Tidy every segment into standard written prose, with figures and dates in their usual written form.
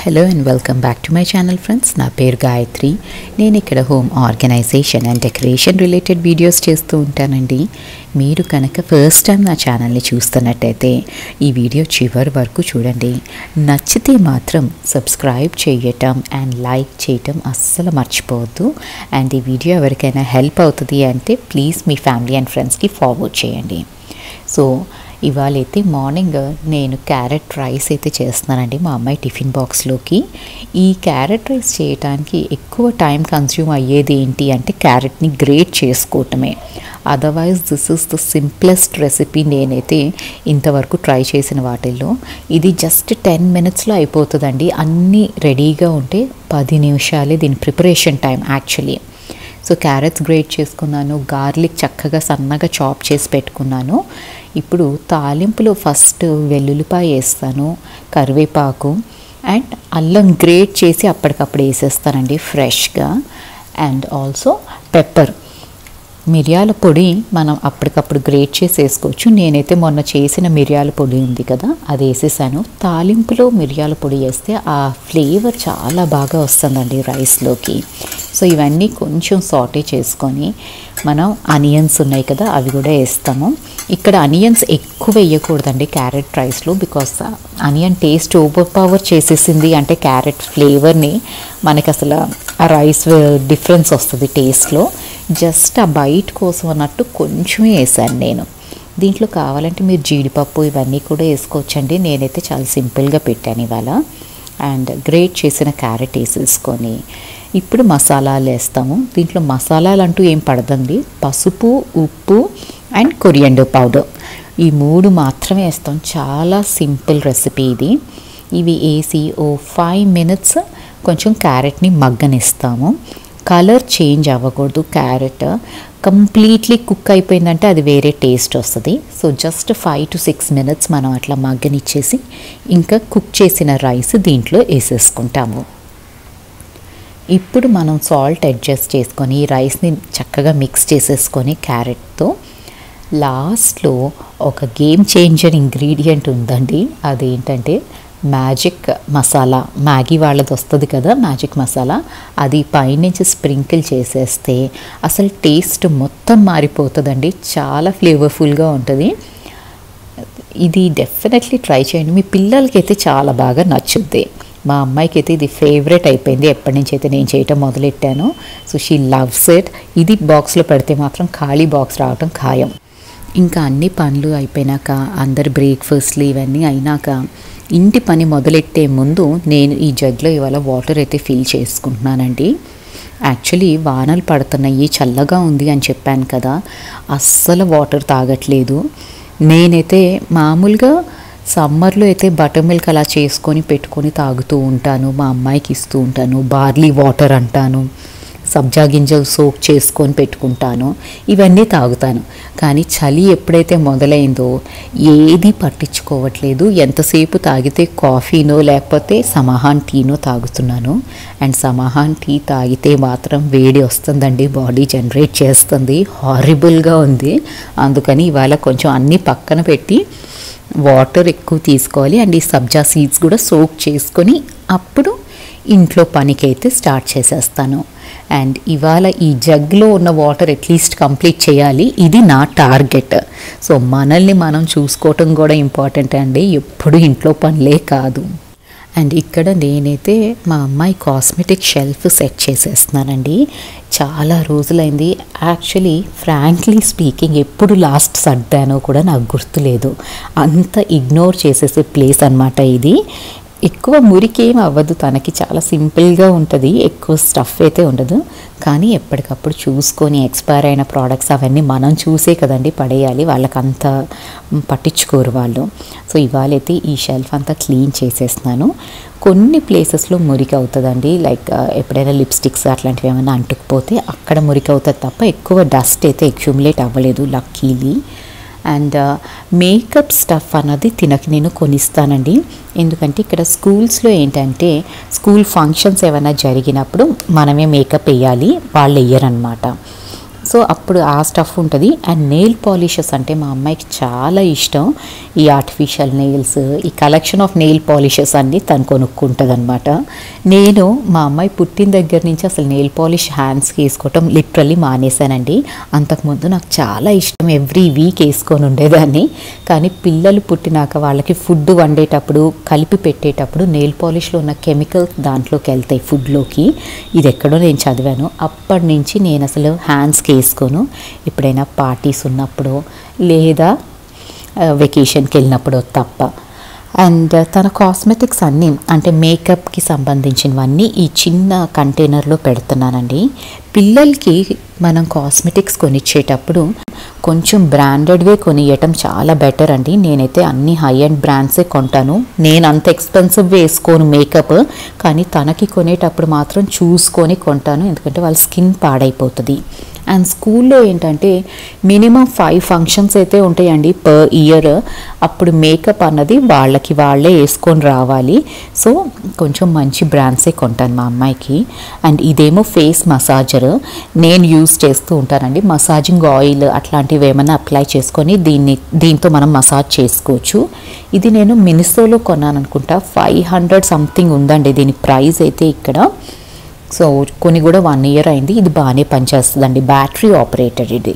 Hello and welcome back to my channel friends. నా పేరు గాయత్రి. నేను ఇక్కడ home organisation and decoration related videos చేస్తూ ఉంటానండి. మీరు కనుక ఫస్ట్ టైం నా ఛానల్ని చూస్తున్నట్టయితే ఈ వీడియో చివరి వరకు చూడండి. నచ్చితే మాత్రం సబ్స్క్రైబ్ చేయటం అండ్ లైక్ చేయటం అస్సలు మర్చిపోవద్దు. అండ్ ఈ వీడియో ఎవరికైనా హెల్ప్ అవుతుంది అంటే ప్లీజ్ మీ ఫ్యామిలీ అండ్ ఫ్రెండ్స్కి ఫార్వర్డ్ చేయండి. సో ఇవాళైతే మార్నింగ్ నేను క్యారెట్ రైస్ అయితే చేస్తున్నానండి మా అమ్మాయి టిఫిన్ బాక్స్లోకి. ఈ క్యారెట్ రైస్ చేయడానికి ఎక్కువ టైం కన్స్యూమ్ అయ్యేది ఏంటి అంటే క్యారెట్ని గ్రేట్ చేసుకోవటమే. Otherwise this is the simplest recipe నేనైతే ఇంతవరకు ట్రై చేసిన వాటిల్లో. ఇది జస్ట్ 10 minutesలో అయిపోతుందండి. అన్నీ రెడీగా ఉంటే 10 నిమిషాలే దీని preparation time actually. So carrots grate చేసుకున్నాను, గార్లిక్ చక్కగా సన్నగా చాప్ చేసి పెట్టుకున్నాను. ఇప్పుడు తాలింపులో ఫస్ట్ వెల్లుల్లిపాయ వేస్తాను, కరివేపాకు అండ్ అల్లం గ్రేట్ చేసి అప్పటికప్పుడు వేసేస్తానండి ఫ్రెష్గా. అండ్ ఆల్సో పెప్పర్, మిరియాల పొడి మనం అప్పటికప్పుడు గ్రేట్ చేసి వేసుకోవచ్చు. నేనైతే మొన్న చేసిన మిరియాల పొడి ఉంది కదా అది వేసేసాను. తాలింపులో మిరియాల పొడి వేస్తే ఆ ఫ్లేవర్ చాలా బాగా వస్తుందండి రైస్లోకి. సో ఇవన్నీ కొంచెం సాటే చేసుకొని మనం అనియన్స్ ఉన్నాయి కదా అవి కూడా వేస్తాము. ఇక్కడ అనియన్స్ ఎక్కువ వేయకూడదండి క్యారెట్ రైస్లో, because onion taste over power చేసేసింది అంటే క్యారెట్ ఫ్లేవర్ని మనకి అసలు ఆ రైస్ డిఫరెన్స్ వస్తుంది టేస్ట్లో. జస్ట్ ఆ బైట్ కోసం అన్నట్టు కొంచెమే వేసాను నేను. దీంట్లో కావాలంటే మీరు జీడిపప్పు ఇవన్నీ కూడా వేసుకోవచ్చండి. నేనైతే చాలా సింపుల్గా పెట్టాను ఇవాళ. అండ్ గ్రేట్ చేసిన క్యారెట్ వేసేసుకొని ఇప్పుడు మసాలాలు వేస్తాము. దీంట్లో మసాలాలు అంటూ ఏం పడదండి, పసుపు, ఉప్పు అండ్ కొరియండర్ పౌడర్ ఈ 3 మాత్రమే వేస్తాం. చాలా సింపుల్ రెసిపీ ఇది. ఇవి వేసి ఓ 5 minutes కొంచెం క్యారెట్ని మగ్గనిస్తాము. కలర్ చేంజ్ అవ్వకూడదు. క్యారెట్ కంప్లీట్లీ కుక్ అయిపోయిందంటే అది వేరే టేస్ట్ వస్తుంది. సో జస్ట్ 5 to 6 minutes మనం అట్లా మగ్గనిచ్చేసి ఇంకా కుక్ చేసిన రైస్ దీంట్లో వేసేసుకుంటాము. ఇప్పుడు మనం సాల్ట్ అడ్జస్ట్ చేసుకొని ఈ రైస్ని చక్కగా మిక్స్ చేసేసుకొని క్యారెట్తో లాస్ట్లో ఒక గేమ్ చేంజర్ ఇంగ్రీడియంట్ ఉందండి. అదేంటంటే మ్యాజిక్ మసాలా. మ్యాగీ వాళ్ళది వస్తుంది కదా మ్యాజిక్ మసాలా, అది పైనుంచి స్ప్రింకిల్ చేసేస్తే అసలు టేస్ట్ మొత్తం మారిపోతుందండి. చాలా ఫ్లేవర్ఫుల్గా ఉంటుంది. ఇది డెఫినెట్లీ ట్రై చేయండి. మీ పిల్లలకి అయితే చాలా బాగా నచ్చుద్ది. మా అమ్మాయికి అయితే ఇది ఫేవరెట్ అయిపోయింది ఎప్పటి నుంచి అయితే నేను చేయటం మొదలెట్టాను. So she loves it. ఇది బాక్స్లో పెడితే మాత్రం ఖాళీ బాక్స్ రావటం ఖాయం. ఇంకా అన్ని పనులు అయిపోయినాక అందరు బ్రేక్ఫాస్ట్లు ఇవన్నీ అయినాక ఇంటి పని మొదలెట్టే ముందు నేను ఈ జగ్లో ఇవాళ వాటర్ అయితే ఫిల్ చేసుకుంటున్నానండి. యాక్చువల్లీ వానలు పడుతున్నాయి, చల్లగా ఉంది అని చెప్పాను కదా, అస్సలు వాటర్ తాగట్లేదు. నేనైతే మామూలుగా సమ్మర్లో అయితే బటర్ మిల్క్ అలా చేసుకొని పెట్టుకొని తాగుతూ ఉంటాను, మా అమ్మాయికి ఇస్తూ ఉంటాను. బార్లీ వాటర్ అంటాను, సబ్జా గింజలు సోక్ చేసుకొని పెట్టుకుంటాను, ఇవన్నీ తాగుతాను. కానీ చలి ఎప్పుడైతే మొదలైందో ఏది పట్టించుకోవట్లేదు. ఎంతసేపు తాగితే కాఫీనో లేకపోతే సమాహాన్ టీనో తాగుతున్నాను. అండ్ సమాహాన్ టీ తాగితే మాత్రం వేడి వస్తుందండి, బాడీ జనరేట్ చేస్తుంది, హారిబుల్గా ఉంది. అందుకని ఇవాళ కొంచెం అన్నీ పక్కన పెట్టి వాటర్ ఎక్కువ తీసుకోవాలి. అండ్ ఈ సబ్జా సీడ్స్ కూడా సోక్ చేసుకొని అప్పుడు ఇంట్లో పనికైతే స్టార్ట్ చేసేస్తాను. అండ్ ఇవాళ ఈ జగ్లో ఉన్న వాటర్ అట్లీస్ట్ కంప్లీట్ చేయాలి, ఇది నా టార్గెట్. సో మనల్ని మనం చూసుకోవటం కూడా ఇంపార్టెంట్ అండి, ఎప్పుడు ఇంట్లో పనులే కాదు. అండ్ ఇక్కడ నేనైతే మా అమ్మాయి కాస్మెటిక్ షెల్ఫ్ సెట్ చేసేస్తున్నానండి. చాలా రోజులైంది యాక్చువల్లీ. ఫ్రాంక్లీ స్పీకింగ్ ఎప్పుడు లాస్ట్ సర్దానో కూడా నాకు గుర్తులేదు. అంత ఇగ్నోర్ చేసేసే ప్లేస్ అన్నమాట ఇది. ఎక్కువ మురికేం అవ్వదు, తనకి చాలా సింపుల్గా ఉంటుంది, ఎక్కువ స్టఫ్ అయితే ఉండదు. కానీ ఎప్పటికప్పుడు చూసుకొని ఎక్స్పైర్ అయిన ప్రోడక్ట్స్ అవన్నీ మనం చూసే కదండి పడేయాలి, వాళ్ళకి అంత పట్టించుకోరు వాళ్ళు. సో ఇవాళైతే ఈ షెల్ఫ్ అంతా క్లీన్ చేసేస్తున్నాను. కొన్ని ప్లేసెస్లో మురికి అవుతుందండి, లైక్ ఎప్పుడైనా లిప్స్టిక్స్ అట్లాంటివి ఏమైనా అంటుకుపోతే అక్కడ మురికి అవుతుంది తప్ప ఎక్కువ డస్ట్ అయితే అక్యుములేట్ అవ్వలేదు లక్కీలీ. అండ్ మేకప్ స్టఫ్ అన్నది తినకి నేను కొనిస్తానండి. ఎందుకంటే ఇక్కడ స్కూల్స్లో ఏంటంటే స్కూల్ ఫంక్షన్స్ ఏమైనా జరిగినప్పుడు మనమే మేకప్ వేయాలి, వాళ్ళు వేయరనమాట. సో అప్పుడు ఆ స్టఫ్ ఉంటుంది. అండ్ నెయిల్ పాలిషెస్ అంటే మా అమ్మాయికి చాలా ఇష్టం. ఈ ఆర్టిఫిషియల్ నెయిల్స్, ఈ కలెక్షన్ ఆఫ్ నెయిల్ పాలిషెస్ అన్నీ తను కొనుక్కుంటుంది అనమాట. నేను మా అమ్మాయి పుట్టిన దగ్గర నుంచి అసలు నెయిల్ పాలిష్ హ్యాండ్స్కి వేసుకోవటం లిటరల్లీ మానేశానండి. అంతకుముందు నాకు చాలా ఇష్టం, ఎవ్రీ వీక్ వేసుకొని ఉండేదాన్ని. కానీ పిల్లలు పుట్టినాక వాళ్ళకి ఫుడ్ వండేటప్పుడు కలిపి పెట్టేటప్పుడు నెయిల్ పాలిష్లో ఉన్న కెమికల్స్ దాంట్లోకి వెళ్తాయి ఫుడ్లోకి. ఇది ఎక్కడో నేను చదివాను. అప్పటి నుంచి నేను అసలు హ్యాండ్స్కి వేసుకోను. ఎప్పుడైనా పార్టీస్ ఉన్నప్పుడు లేదా వెకేషన్కి వెళ్ళినప్పుడు తప్ప. అండ్ తన కాస్మెటిక్స్ అన్నీ అంటే మేకప్కి సంబంధించినవన్నీ ఈ చిన్న కంటైనర్లో పెడుతున్నానండి. పిల్లలకి మనం కాస్మెటిక్స్ కొనిచ్చేటప్పుడు కొంచెం బ్రాండెడ్వే కొనియటం చాలా బెటర్ అండి. నేనైతే అన్ని హై అండ్ బ్రాండ్సే కొంటాను. నేను అంత ఎక్స్పెన్సివ్ వేసుకోను మేకప్, కానీ తనకి కొనేటప్పుడు మాత్రం చూసుకొని కొంటాను, ఎందుకంటే వాళ్ళ స్కిన్ పాడైపోతుంది. అండ్ స్కూల్లో ఏంటంటే మినిమం 5 ఫంక్షన్స్ అయితే ఉంటాయండి పర్ ఇయర్. అప్పుడు మేకప్ అన్నది వాళ్ళే వేసుకొని రావాలి. సో కొంచెం మంచి బ్రాండ్సే కొంటాను మా అమ్మాయికి. అండ్ ఇదేమో ఫేస్ మసాజర్ నేను యూస్ చేస్తూ ఉంటానండి. మసాజింగ్ ఆయిల్ అట్లాంటివి ఏమైనా అప్లై చేసుకొని దీంతో మనం మసాజ్ చేసుకోవచ్చు. ఇది నేను మినిసోలో కొన్నాను అనుకుంటా. 500 సంథింగ్ ఉందండి దీని ప్రైస్ అయితే ఇక్కడ. సో కొన్ని కూడా 1 ఇయర్ అయింది. ఇది బాగానే పనిచేస్తుందండి, బ్యాటరీ ఆపరేటెడ్ ఇది.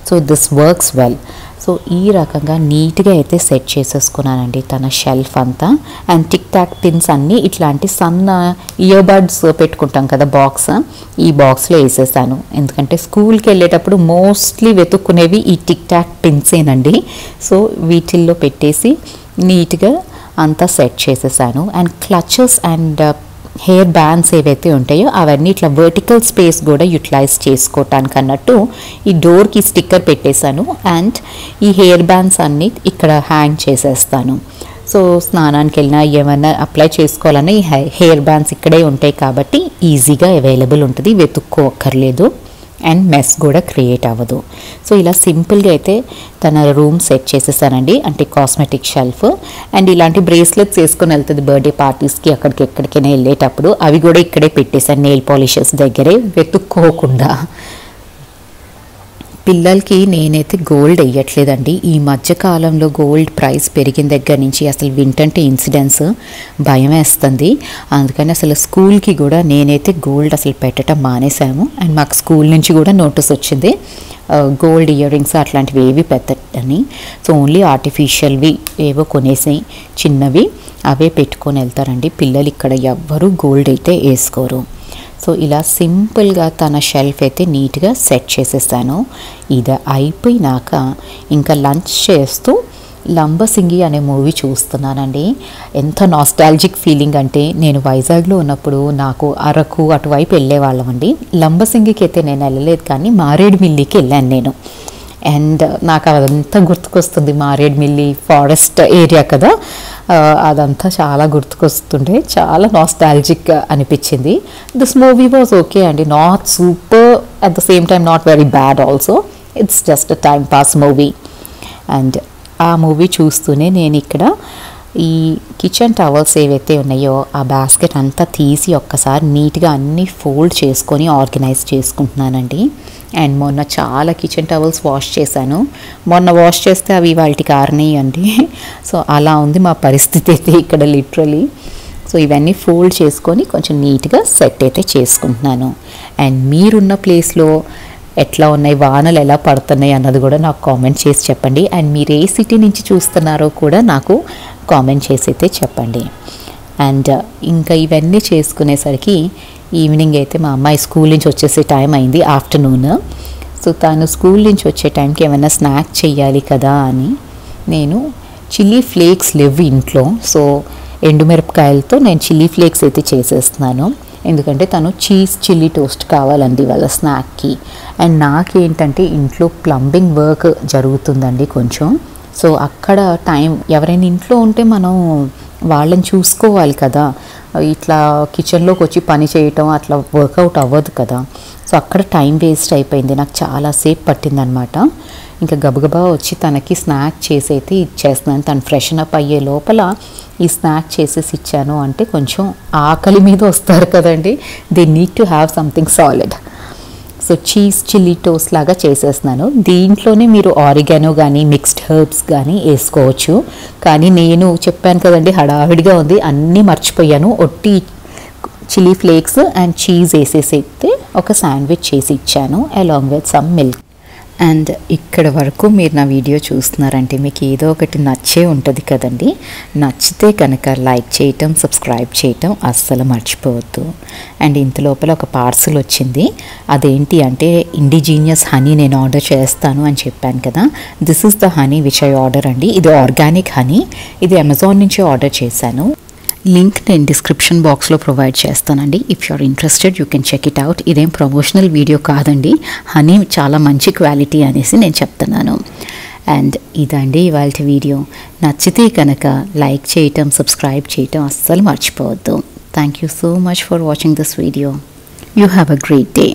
So this works well. So ఈ రకంగా నీట్గా అయితే సెట్ చేసేసుకున్నానండి తన షెల్ఫ్ అంతా. అండ్ టిక్ టాక్ పిన్స్ అన్నీ ఇట్లాంటి సన్న ఇయర్ బడ్స్ పెట్టుకుంటాం కదా బాక్స్, ఈ బాక్స్లో వేసేసాను. ఎందుకంటే స్కూల్కి వెళ్ళేటప్పుడు మోస్ట్లీ వెతుక్కునేవి ఈ టిక్ టాక్ పిన్సేనండి. సో వీటిల్లో పెట్టేసి నీట్గా అంతా సెట్ చేసేసాను. And clutches and hair bands ఏవైతే ఉంటాయో అవన్నీ ఇట్లా వర్టికల్ స్పేస్ కూడా యూటిలైజ్ చేసుకోవటానికి అన్నట్టు ఈ డోర్కి స్టిక్కర్ పెట్టేశాను. అండ్ ఈ హెయిర్ బ్యాండ్స్ అన్నీ ఇక్కడ హ్యాంగ్ చేసేస్తాను. సో స్నానానికి వెళ్ళినా ఏమైనా అప్లై చేసుకోవాలన్నా ఈ హెయిర్ బ్యాండ్స్ ఇక్కడే ఉంటాయి కాబట్టి ఈజీగా అవైలబుల్ ఉంటుంది, వెతుక్కోక్కర్లేదు. అండ్ మెస్ కూడా క్రియేట్ అవ్వదు. సో ఇలా సింపుల్గా అయితే తన రూమ్ సెట్ చేసేసానండి, అంటే కాస్మెటిక్ షెల్ఫ్. అండ్ ఇలాంటి బ్రేస్లెట్స్ వేసుకొని వెళ్తుంది బర్త్డే పార్టీస్కి అక్కడికి ఎక్కడికైనా వెళ్ళేటప్పుడు. అవి కూడా ఇక్కడే పెట్టేశాను నెయిల్ పాలిషెస్ దగ్గరే, వెతుక్కోకుండా. పిల్లలకి నేనైతే గోల్డ్ వేయట్లేదండి. ఈ మధ్యకాలంలో గోల్డ్ ప్రైస్ పెరిగిన దగ్గర నుంచి అసలు వింటంటే ఇన్సిడెంట్స్ భయం వేస్తుంది. అందుకని అసలు స్కూల్కి కూడా నేనైతే గోల్డ్ అసలు పెట్టడం మానేశాము. అండ్ మాకు స్కూల్ నుంచి కూడా నోటీస్ వచ్చింది గోల్డ్ ఇయర్ రింగ్స్ అట్లాంటివి ఏవి పెట్టని. సో ఓన్లీ ఆర్టిఫిషియల్వి ఏవో కొనేసి చిన్నవి అవే పెట్టుకొని వెళ్తారండి పిల్లలు. ఇక్కడ ఎవ్వరూ గోల్డ్ అయితే వేసుకోరు. సో ఇలా సింపుల్గా తన షెల్ఫ్ అయితే నీట్గా సెట్ చేసేసాను. ఇది అయిపోయినాక ఇంకా లంచ్ చేస్తూ లంబసింగి అనే మూవీ చూస్తున్నానండి. ఎంత నాస్టాలజిక్ ఫీలింగ్ అంటే, నేను వైజాగ్లో ఉన్నప్పుడు నాకు అరకు అటువైపు వెళ్ళేవాళ్ళమండి. లంబసింగికి అయితే నేను వెళ్ళలేదు, కానీ మారేడుమిల్లికి వెళ్ళాను నేను. అండ్ నాకు అదంతా గుర్తుకొస్తుంది. మారేడుమిల్లి ఫారెస్ట్ ఏరియా కదా, అదంతా చాలా గుర్తుకొస్తుండే, చాలా నాస్టాలజిక్ అనిపించింది. దిస్ మూవీ వాజ్ ఓకే అండి, not super, at the same time not very bad also. It's just a time pass movie. And ఆ మూవీ చూస్తూనే నేను ఇక్కడ ఈ కిచెన్ టవల్స్ ఏవైతే ఉన్నాయో ఆ బాస్కెట్ అంతా తీసి ఒక్కసారి నీట్గా అన్నీ ఫోల్డ్ చేసుకొని ఆర్గనైజ్ చేసుకుంటున్నానండి. అండ్ మొన్న చాలా కిచెన్ టవల్స్ వాష్ చేశాను. మొన్న వాష్ చేస్తే అవి వాటికి ఆరినాయండి. సో అలా ఉంది మా పరిస్థితి అయితే ఇక్కడ లిటరలీ. సో ఇవన్నీ ఫోల్డ్ చేసుకొని కొంచెం నీట్గా సెట్ అయితే చేసుకుంటున్నాను. అండ్ మీరున్న ప్లేస్లో ఎట్లా ఉన్నాయి, వానలు ఎలా పడుతున్నాయి అన్నది కూడా నాకు కామెంట్ చేసి చెప్పండి. అండ్ మీరు ఏ సిటీ నుంచి చూస్తున్నారో కూడా నాకు కామెంట్ చేసి అయితే చెప్పండి. అండ్ ఇంకా ఇవన్నీ చేసుకునేసరికి ఈవినింగ్ అయితే మా అమ్మాయి స్కూల్ నుంచి వచ్చేసే టైం అయింది, ఆఫ్టర్నూన్. సో తను స్కూల్ నుంచి వచ్చే టైంకి ఏమైనా స్నాక్ చేయాలి కదా అని నేను చిల్లీ ఫ్లేక్స్ లేవు ఇంట్లో. సో ఎండుమిరపకాయలతో నేను చిల్లీ ఫ్లేక్స్ అయితే చేసేస్తున్నాను. ఎందుకంటే తను చీజ్ చిల్లీ టోస్ట్ కావాలండి వాళ్ళ స్నాక్కి. అండ్ నాకేంటంటే ఇంట్లో ప్లంబింగ్ వర్క్ జరుగుతుందండి కొంచెం. సో అక్కడ టైం ఎవరైనా ఇంట్లో ఉంటే మనం వాళ్ళని చూసుకోవాలి కదా, ఇట్లా కిచెన్లోకి వచ్చి పని చేయటం అట్లా వర్కౌట్ అవ్వదు కదా. సో అక్కడ టైం వేస్ట్ అయిపోయింది, నాకు చాలాసేపు పట్టిందనమాట. ఇంకా గబగబా వచ్చి తనకి స్నాక్ చేసి అయితే ఇచ్చేస్తున్నాను. తను ఫ్రెషన్ అప్ అయ్యే లోపల ఈ స్నాక్ చేసేసి ఇచ్చాను అంటే కొంచెం ఆకలి మీద వస్తారు కదండి, they need to have something solid. So cheese chilli toast లాగా చేసేస్తున్నాను. దీంట్లోనే మీరు ఆరిగానో కానీ మిక్స్డ్ హెర్బ్స్ కానీ వేసుకోవచ్చు. కానీ నేను చెప్పాను కదండి, హడావిడిగా ఉంది, అన్నీ మర్చిపోయాను. ఒట్టి చిల్లీ ఫ్లేక్స్ అండ్ చీజ్ వేసేసి అయితే ఒక శాండ్విచ్ చేసి ఇచ్చాను along with some milk. And ఇక్కడ వరకు మీరు నా వీడియో చూస్తున్నారంటే మీకు ఏదో ఒకటి నచ్చే ఉంటుంది కదండి. నచ్చితే కనుక లైక్ చేయటం, సబ్స్క్రైబ్ చేయటం అస్సలు మర్చిపోవద్దు. అండ్ ఇంత లోపల ఒక పార్సల్ వచ్చింది. అదేంటి అంటే ఇండిజీనియస్ హనీ నేను ఆర్డర్ చేస్తాను అని చెప్పాను కదా. This is the honey which I order అండి. ఇది ఆర్గానిక్ హనీ. ఇది అమెజాన్ నుంచి ఆర్డర్ చేశాను. లింక్ నేను డిస్క్రిప్షన్ బాక్స్లో ప్రొవైడ్ చేస్తానండి. If you are interested you can check it out. ఇదేం ప్రమోషనల్ వీడియో కాదండి, హనీ చాలా మంచి క్వాలిటీ అనేసి నేను చెప్తున్నాను. అండ్ ఇదండి ఇవాళ వీడియో. నచ్చితే కనుక లైక్ చేయటం, సబ్స్క్రైబ్ చేయటం అస్సలు మర్చిపోవద్దు. Thank you so much for watching this video. You have a great day.